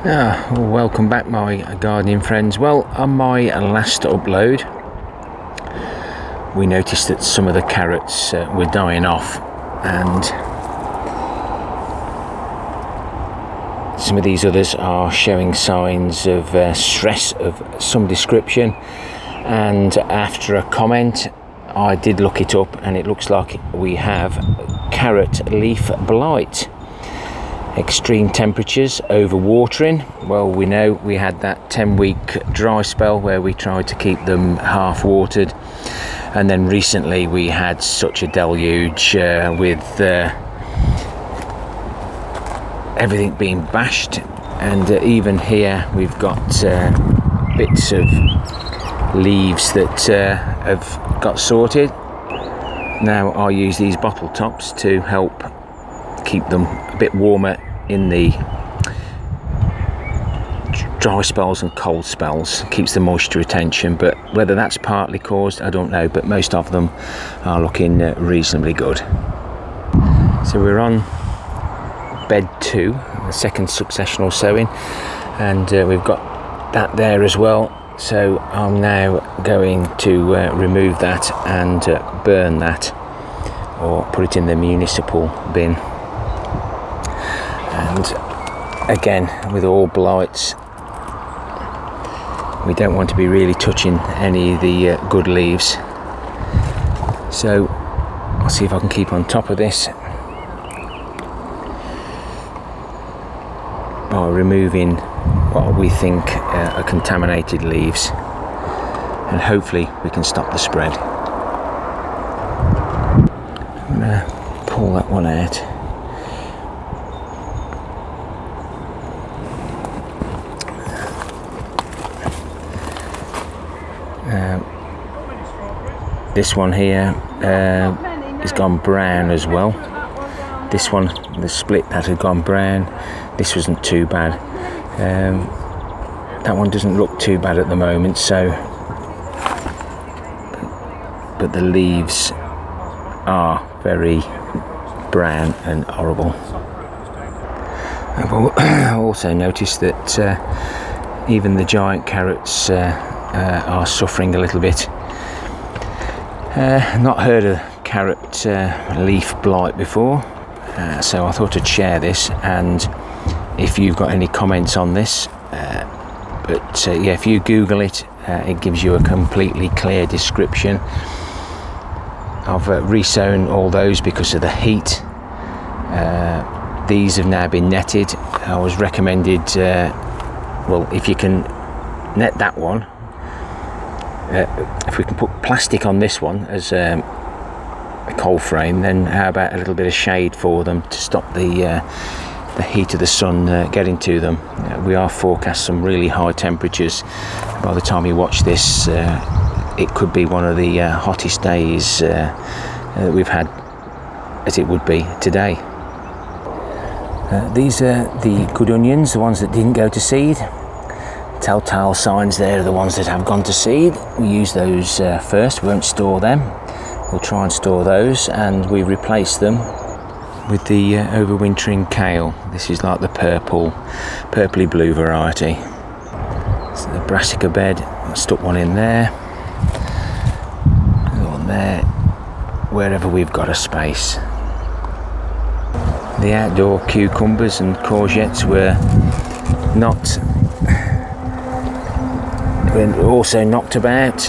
Well, welcome back, my gardening friends. Well, on my last upload we noticed that some of the carrots were dying off, and some of these others are showing signs of stress of some description. And after a comment I did look it up, and it looks like we have carrot leaf blight. Extreme temperatures, overwatering. Well, we know we had that 10-week dry spell where we tried to keep them half watered, and then recently we had such a deluge with everything being bashed. And even here we've got bits of leaves that have got sorted. Now I use these bottle tops to help keep them a bit warmer in the dry spells and cold spells, keeps the moisture retention, but whether that's partly caused, I don't know, but most of them are looking reasonably good. So we're on bed 2, the second successional sowing, and we've got that there as well. So I'm now going to remove that and burn that, or put it in the municipal bin. And again, with all blights, we don't want to be really touching any of the good leaves. So I'll see if I can keep on top of this by removing what we think are contaminated leaves, and hopefully we can stop the spread. I'm going to pull that one out. This one here has gone brown as well. This one, the split that had gone brown, this wasn't too bad. That one doesn't look too bad at the moment, so, but the leaves are very brown and horrible. I've also noticed that even the giant carrots are suffering a little bit. Not heard of carrot leaf blight before, so I thought I'd share this, and if you've got any comments on this, but yeah, if you Google it, it gives you a completely clear description. I've resown all those because of the heat. These have now been netted. I was recommended, well, if you can net that one, if we can put plastic on this one as a cold frame, then how about a little bit of shade for them to stop the heat of the sun getting to them. We are forecast some really high temperatures. By the time you watch this, it could be one of the hottest days that we've had, as it would be today. These are the good onions, the ones that didn't go to seed. Telltale signs there are the ones that have gone to seed. We use those first. We won't store them. We'll try and store those, and we replace them with the overwintering kale. This is like the purpley blue variety. So the brassica bed, I stuck one in there, one there, wherever we've got a space. The outdoor cucumbers and courgettes were also knocked about.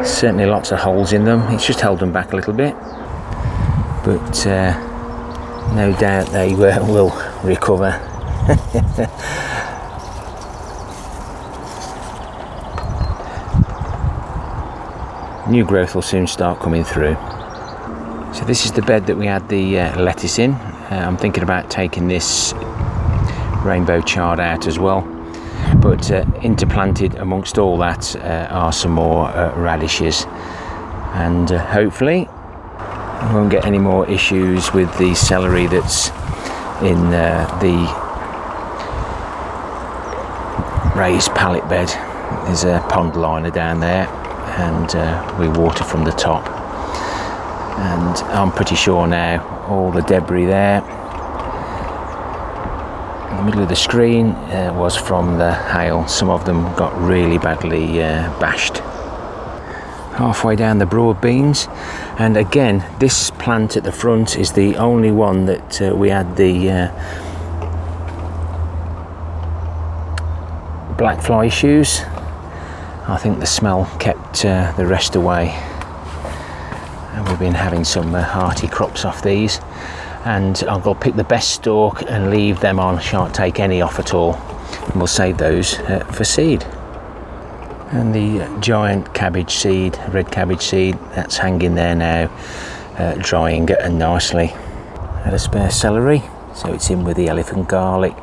Certainly lots of holes in them. It's just held them back a little bit, but no doubt they will recover. New growth will soon start coming through. So this is the bed that we had the lettuce in. I'm thinking about taking this rainbow chard out as well, but interplanted amongst all that are some more radishes, and hopefully we won't get any more issues with the celery that's in the raised pallet bed. There's a pond liner down there, and we water from the top, and I'm pretty sure now all the debris there in the middle of the screen was from the hail. Some of them got really badly bashed. Halfway down the broad beans, and again this plant at the front is the only one that we had the black fly issues. I think the smell kept the rest away, and we've been having some hearty crops off these, and I'll go pick the best stalk and leave them on. Shan't take any off at all, and we'll save those for seed. And the giant cabbage seed, red cabbage seed, that's hanging there now, drying nicely. And a spare celery, so it's in with the elephant garlic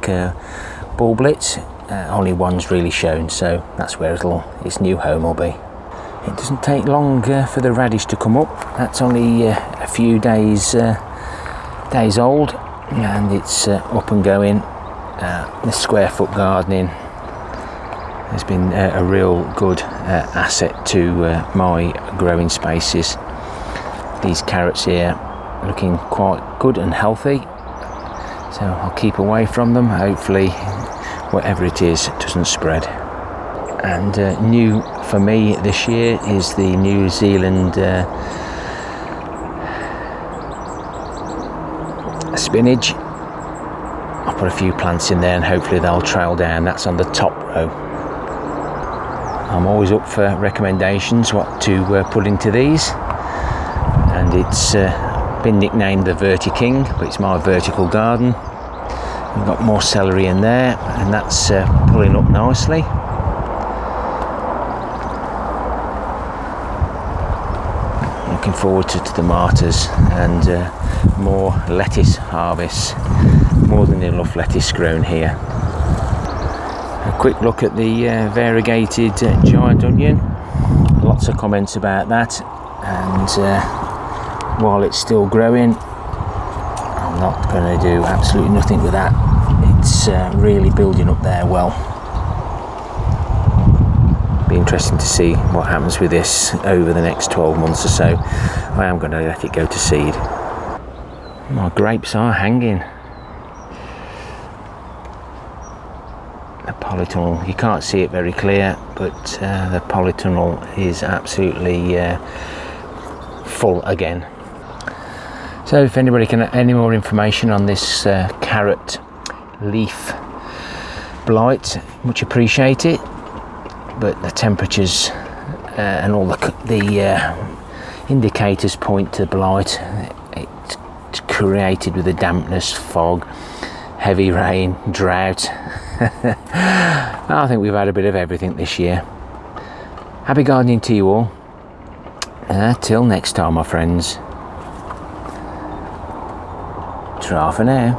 bulblets. Only one's really shown, so that's where its new home will be. It doesn't take long for the radish to come up. That's only a few days old, and it's up and going. The square foot gardening has been a real good asset to my growing spaces. These carrots here looking quite good and healthy, so I'll keep away from them. Hopefully whatever it is doesn't spread. And new for me this year is the New Zealand spinach. I'll put a few plants in there and hopefully they'll trail down. That's on the top row. I'm always up for recommendations what to put into these, and it's been nicknamed the Verti King, but it's my vertical garden. We've got more celery in there, and that's pulling up nicely. Looking forward to tomatoes and more lettuce harvests. More than enough lettuce grown here. A quick look at the variegated giant onion. Lots of comments about that, and while it's still growing, I'm not going to do absolutely nothing with that. It's really building up there well. Be interesting to see what happens with this over the next 12 months or so. I am going to let it go to seed. My grapes are hanging. The polytunnel, you can't see it very clear, but the polytunnel is absolutely full again. So if anybody can any more information on this carrot leaf blight, much appreciate it. But the temperatures and all the indicators point to blight. It's created with the dampness, fog, heavy rain, drought. I think we've had a bit of everything this year. Happy gardening to you all. Till next time, my friends. Ta-ra for now.